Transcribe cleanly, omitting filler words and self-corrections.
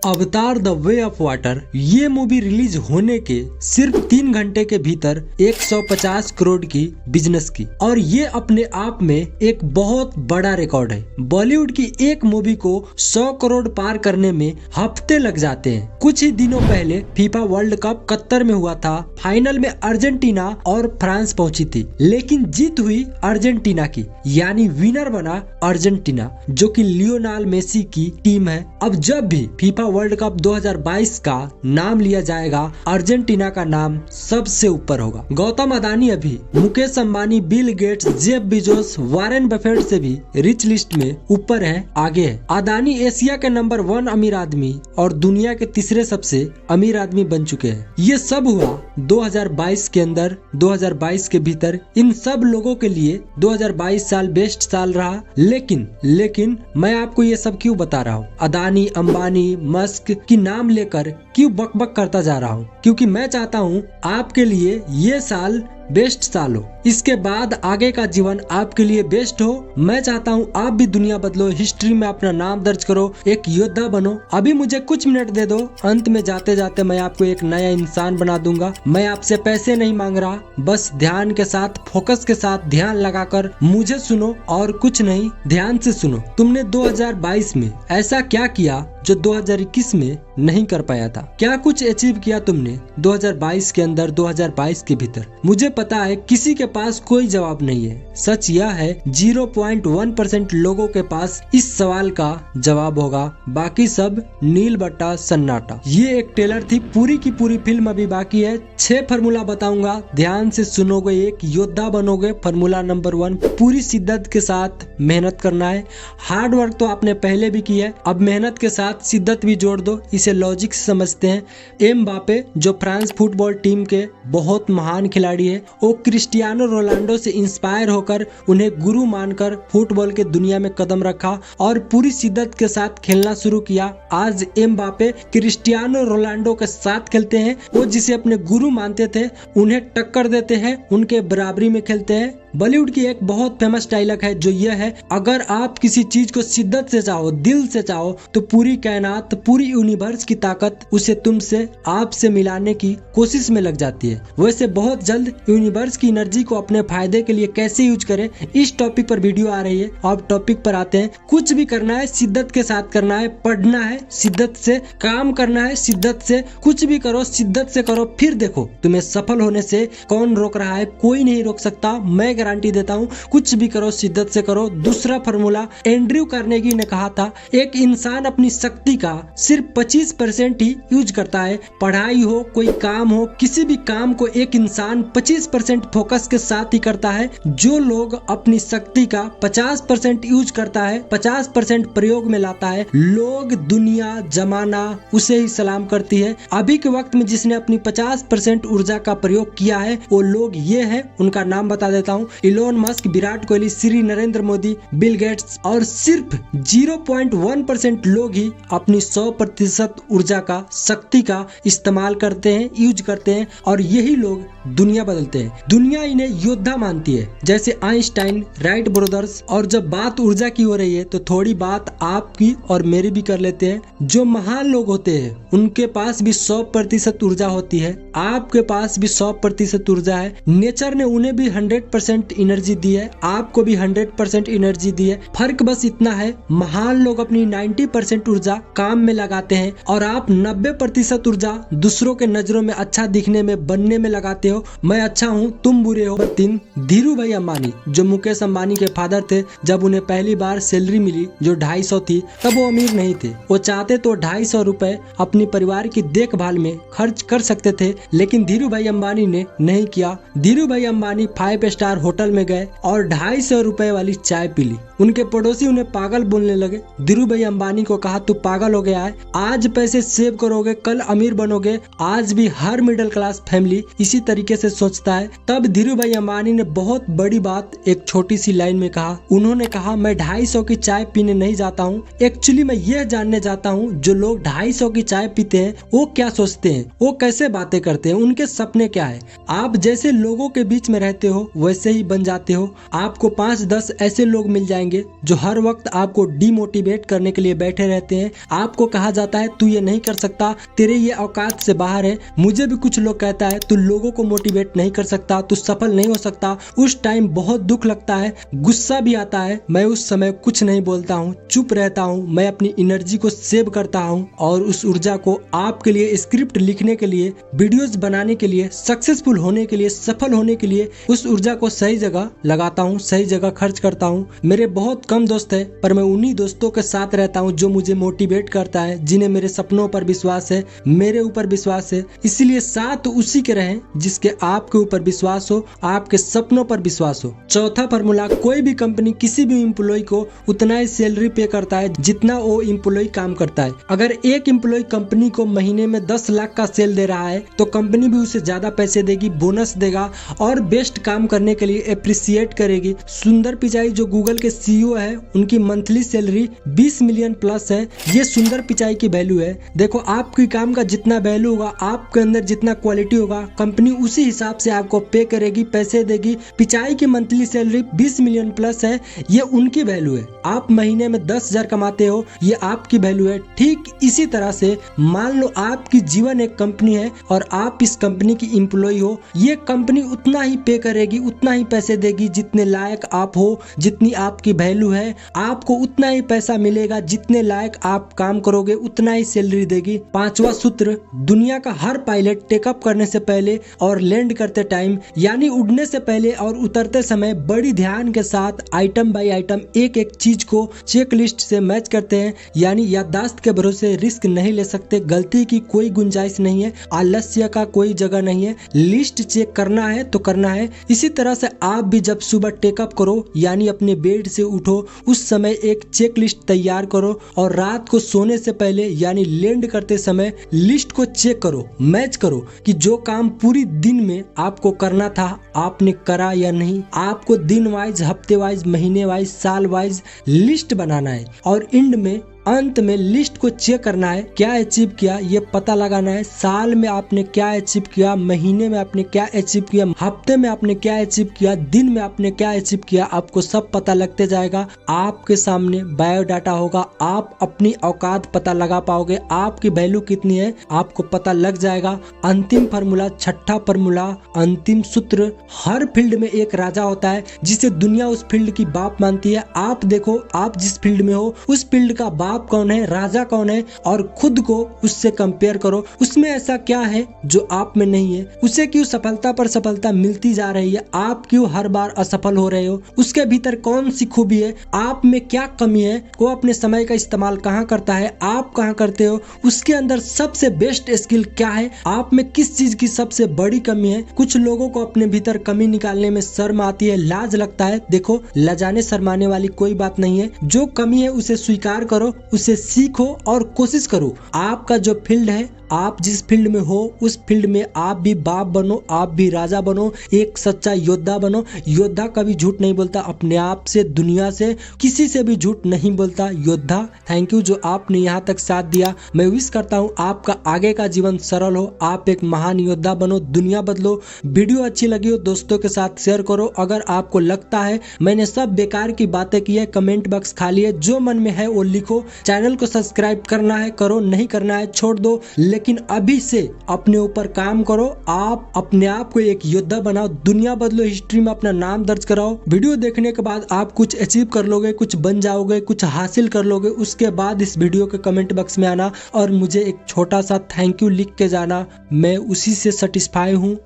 अवतार the way of water ये movie release होने के सिर्फ 3 घंटे के भीतर 150 करोड़ की बिजनेस की और ये अपने आप में एक बहुत बड़ा रिकॉर्ड है। बॉलीवुड की एक मूवी को 100 करोड़ पार करने में हफ्ते लग जाते हैं। कुछ ही दिनों पहले फीफा वर्ल्ड कप कतर में हुआ था। फाइनल में अर्जेंटीना और फ्रांस पहुंची थी, लेकिन जीत हुई अर्जेंटीना की, यानी विनर बना अर्जेंटीना, जो कि लियोनेल मेसी की टीम है। अब जब भी फीफा वर्ल्ड कप 2022 का नाम लिया जाएगा, अर्जेंटीना का नाम सबसे ऊपर होगा। गौतम अदानी अभी Mukesh Ambani, Bill Gates, Jeff Bezos, Warren Buffett से भी रिच लिस्ट में ऊपर है, आगे है। अदानी एशिया के नंबर 1 अमीर आदमी और दुनिया के तीसरे सबसे अमीर आदमी बन चुके हैं। ये सब हुआ 2022 के अंदर, 2022 के भीतर। इन सब लोगों के लिए 2022 साल बेस्ट साल रहा। लेकिन मैं आपको ये सब क्यों बता रहा हूँ? अदानी, अंबानी, मस्क की नाम लेकर क्यों बकबक करता जा रहा हूँ? क्योंकि मैं चाहता हूँ आपके लिए ये साल बेस्ट साल हो, इसके बाद आगे का जीवन आपके लिए बेस्ट हो। मैं चाहता हूँ आप भी दुनिया बदलो, हिस्ट्री में अपना नाम दर्ज करो, एक योद्धा बनो। अभी मुझे कुछ मिनट दे दो, अंत में जाते जाते मैं आपको एक नया इंसान बना दूंगा। मैं आपसे पैसे नहीं मांग रहा, बस ध्यान के साथ, फोकस के साथ ध्यान लगाकर मुझे सुनो और कुछ नहीं, ध्यान से सुनो। तुमने 2022 में ऐसा क्या किया जो 2021 में नहीं कर पाया था? क्या कुछ अचीव किया तुमने 2022 के अंदर, 2022 के भीतर? मुझे पता है किसी के पास कोई जवाब नहीं है। सच यह है 0.1% लोगों के पास इस सवाल का जवाब होगा, बाकी सब नील बट्टा सन्नाटा। ये एक ट्रेलर थी, पूरी की पूरी फिल्म अभी बाकी है। 6 फार्मूला बताऊंगा, ध्यान से सुनोगे, एक योद्धा बनोगे। फार्मूला नंबर 1, पूरी शिद्दत के साथ मेहनत करना है। हार्ड वर्क तो आपने पहले भी किया है, अब मेहनत के साथ शिद्दत भी जोड़ दो। इसे लॉजिक से समझते हैं। एमबापे जो फ्रांस फुटबॉल टीम के बहुत महान खिलाड़ी है, वो क्रिस्टियानो रोनाल्डो से इंस्पायर होकर, उन्हें गुरु मानकर फुटबॉल के दुनिया में कदम रखा और पूरी शिद्दत के साथ खेलना शुरू किया। आज एमबापे क्रिस्टियानो रोनाल्डो के साथ खेलते हैं। वो जिसे अपने गुरु मानते थे, उन्हें टक्कर देते हैं, उनके बराबरी में खेलते हैं। बॉलीवुड की एक बहुत फेमस डायलॉग है जो यह है, अगर आप किसी चीज को शिद्दत से चाहो, दिल से चाहो, तो पूरी कायनात, पूरी यूनिवर्स की ताकत उसे तुमसे, आपसे मिलाने की कोशिश में लग जाती है। वैसे बहुत जल्द यूनिवर्स की एनर्जी को अपने फायदे के लिए कैसे यूज करें, इस टॉपिक पर वीडियो आ रही है। अब टॉपिक पर आते हैं। कुछ भी करना है शिद्दत के साथ करना है, पढ़ना है शिद्दत से, काम करना है शिद्दत से, कुछ भी करो शिद्दत से करो, फिर देखो तुम्हें सफल होने से कौन रोक रहा है? कोई नहीं रोक सकता। मैं गारंटी देता हूँ, कुछ भी करो शिद्दत से करो। दूसरा फार्मूला, एंड्रयू कार्नेगी ने कहा था, एक इंसान अपनी शक्ति का सिर्फ 25% ही यूज करता है। पढ़ाई हो, कोई काम हो, किसी भी काम को एक इंसान 25% फोकस के साथ ही करता है। जो लोग अपनी शक्ति का 50% यूज करता है, 50% प्रयोग में लाता है, लोग, दुनिया, जमाना उसे ही सलाम करती है। अभी के वक्त में जिसने अपनी 50% ऊर्जा का प्रयोग किया है, वो लोग ये है, उनका नाम बता देता हूँ। Elon Musk, Virat Kohli, Shri Narendra Modi, Bill Gates. और सिर्फ 0.1% लोग ही अपनी 100% ऊर्जा का, शक्ति का इस्तेमाल करते हैं, यूज करते हैं, और यही लोग दुनिया बदलते हैं। दुनिया इन्हें योद्धा मानती है, जैसे आइंस्टाइन, राइट ब्रदर्स। और जब बात ऊर्जा की हो रही है तो थोड़ी बात आपकी और मेरी भी कर लेते हैं। जो महान लोग होते हैं उनके पास भी 100% ऊर्जा होती है, आपके पास भी 100% ऊर्जा है। नेचर ने उन्हें भी 100% एनर्जी दी है, आपको भी 100% एनर्जी दी है। फर्क बस इतना है, महान लोग अपनी 90% ऊर्जा काम में लगाते हैं और आप 90% ऊर्जा दूसरों के नजरों में अच्छा दिखने में, बनने में लगाते हो। मैं अच्छा हूँ, तुम बुरे हो। 3, धीरू भाई अंबानी, जो मुकेश अंबानी के फादर थे, जब उन्हें पहली बार सैलरी मिली जो 250 थी, तब वो अमीर नहीं थे। वो चाहते तो 250 रुपए अपनी परिवार की देखभाल में खर्च कर सकते थे, लेकिन धीरू भाई अंबानी ने नहीं किया। धीरू भाई अंबानी 5 स्टार होटल में गए और 250 रुपए वाली चाय पी ली। उनके पड़ोसी उन्हें पागल बोलने लगे। धीरू भाई अंबानी को कहा, तू पागल हो गया है, आज पैसे सेव करोगे, कल अमीर बनोगे। आज भी हर मिडिल क्लास फैमिली इसी तरीके से सोचता है। तब धीरू भाई अंबानी ने बहुत बड़ी बात एक छोटी सी लाइन में कहा। उन्होंने कहा, मैं 250 की चाय पीने नहीं जाता हूँ, एक्चुअली मैं यह जानने जाता हूँ जो लोग 250 की चाय पीते हैं वो क्या सोचते हैं, वो कैसे बातें करते हैं, उनके सपने क्या है। आप जैसे लोगों के बीच में रहते हो वैसे ही बन जाते हो। आपको 5-10 ऐसे लोग मिल जाएंगे जो हर वक्त आपको डिमोटिवेट करने के लिए बैठे रहते हैं। आपको कहा जाता है तू ये नहीं कर सकता, तेरे ये औकात से बाहर है। मुझे भी कुछ लोग कहता है तू लोगों को मोटिवेट नहीं कर सकता, तू सफल नहीं हो सकता। उस टाइम बहुत दुख लगता है, गुस्सा भी आता है। मैं उस समय कुछ नहीं बोलता हूँ, चुप रहता हूँ। मैं अपनी एनर्जी को सेव करता हूँ और उस ऊर्जा को आपके लिए स्क्रिप्ट लिखने के लिए, वीडियोस बनाने के लिए, सक्सेसफुल होने के लिए, सफल होने के लिए उस ऊर्जा को सही जगह लगाता हूँ, सही जगह खर्च करता हूँ। मेरे बहुत कम दोस्त है, पर मैं उन्हीं दोस्तों के साथ रहता हूँ जो मुझे मोटिवेट करता है, जिन्हें मेरे सपनों पर विश्वास है, मेरे ऊपर विश्वास है। इसलिए साथ उसी के रहें जिसके आपके ऊपर विश्वास हो, आपके सपनों पर विश्वास हो। चौथा फार्मूला, कोई भी कंपनी किसी भी एम्प्लॉय को उतना ही सैलरी पे करता है जितना वो एम्प्लॉय काम करता है। अगर एक एम्प्लॉय कंपनी को महीने में 10 लाख का सेल दे रहा है तो कंपनी भी उसे ज्यादा पैसे देगी, बोनस देगा और बेस्ट काम करने के लिए अप्रिशिएट करेगी। सुंदर पिचाई जो गूगल के CEO है, उनकी मंथली सैलरी 20 मिलियन प्लस है। ये सुंदर पिचाई की वैल्यू है। देखो, आपके काम का जितना वैल्यू होगा, आपके अंदर जितना क्वालिटी होगा, कंपनी उसी हिसाब से आपको पे करेगी, पैसे देगी। पिचाई की मंथली सैलरी 20 मिलियन प्लस है, ये उनकी वैल्यू है। आप महीने में 10,000 कमाते हो, ये आपकी वैल्यू है। ठीक इसी तरह से मान लो आपकी जीवन एक कंपनी है और आप इस कंपनी की एम्प्लॉय हो। ये कंपनी उतना ही पे करेगी, उतना ही पैसे देगी जितने लायक आप हो, जितनी आपकी वैल्यू है। आपको उतना ही पैसा मिलेगा, जितने लायक आप काम करोगे उतना ही सैलरी देगी। पांचवा सूत्र, दुनिया का हर पायलट टेकअप करने से पहले और लैंड करते टाइम, यानी उड़ने से पहले और उतरते समय बड़ी ध्यान के साथ आइटम बाय आइटम एक एक चीज को चेक लिस्ट से मैच करते हैं। यानी याददाश्त के भरोसे रिस्क नहीं ले सकते, गलती की कोई गुंजाइश नहीं है, आलस्य का कोई जगह नहीं है। लिस्ट चेक करना है तो करना है। इसी तरह से आप भी जब सुबह टेकअप करो, यानी अपने बेड से उठो, उस समय एक चेक लिस्ट तैयार करो और रात को सोने से पहले यानी लैंड करते समय लिस्ट को चेक करो, मैच करो कि जो काम पूरी दिन में आपको करना था आपने करा या नहीं। आपको दिन वाइज, हफ्ते वाइज, महीने वाइज, साल वाइज लिस्ट बनाना है और एंड में, अंत में लिस्ट को चेक करना है, क्या अचीव किया ये पता लगाना है। साल में आपने क्या अचीव किया, महीने में आपने क्या अचीव किया, हफ्ते में आपने क्या अचीव किया, दिन में आपने क्या अचीव किया, आपको सब पता लगते जाएगा। आपके सामने बायोडाटा होगा, आप अपनी औकात पता लगा पाओगे, आपकी वैल्यू कितनी है आपको पता लग जाएगा। अंतिम फार्मूला, छठा फार्मूला, अंतिम सूत्र, हर फील्ड में एक राजा होता है जिसे दुनिया उस फील्ड की बाप मानती है। आप देखो, आप जिस फील्ड में हो उस फील्ड का बाप कौन है, राजा कौन है, और खुद को उससे कंपेयर करो। उसमें ऐसा क्या है जो आप में नहीं है, उसे क्यों सफलता पर सफलता मिलती जा रही है, आप क्यों हर बार असफल हो रहे हो, उसके भीतर कौन सी खूबी है, आप में क्या कमी है, वो अपने समय का इस्तेमाल कहाँ करता है, आप कहाँ करते हो, उसके अंदर सबसे बेस्ट स्किल क्या है, आप में किस चीज की सबसे बड़ी कमी है। कुछ लोगों को अपने भीतर कमी निकालने में शर्म आती है, लाज लगता है। देखो, लजाने शर्माने वाली कोई बात नहीं है। जो कमी है उसे स्वीकार करो, उसे सीखो और कोशिश करो। आपका जो फील्ड है, आप जिस फील्ड में हो उस फील्ड में आप भी बाप बनो, आप भी राजा बनो, एक सच्चा योद्धा बनो। योद्धा कभी झूठ नहीं बोलता, अपने आप से, दुनिया से, किसी से भी झूठ नहीं बोलता योद्धा। थैंक यू जो आपने यहाँ तक साथ दिया। मैं विश करता हूँ आपका आगे का जीवन सरल हो, आप एक महान योद्धा बनो, दुनिया बदलो। वीडियो अच्छी लगी हो दोस्तों के साथ शेयर करो। अगर आपको लगता है मैंने सब बेकार की बातें की है, कमेंट बॉक्स खाली है, जो मन में है वो लिखो। चैनल को सब्सक्राइब करना है करो, नहीं करना है छोड़ दो, लेकिन अभी से अपने ऊपर काम करो। आप अपने आप को एक योद्धा बनाओ, दुनिया बदलो, हिस्ट्री में अपना नाम दर्ज कराओ। वीडियो देखने के बाद आप कुछ अचीव कर लोगे, कुछ बन जाओगे, कुछ हासिल कर लोगे। उसके बाद इस वीडियो के कमेंट बॉक्स में आना और मुझे एक छोटा सा थैंक यू लिख के जाना। मैं उसी से सेटिस्फाई हूँ।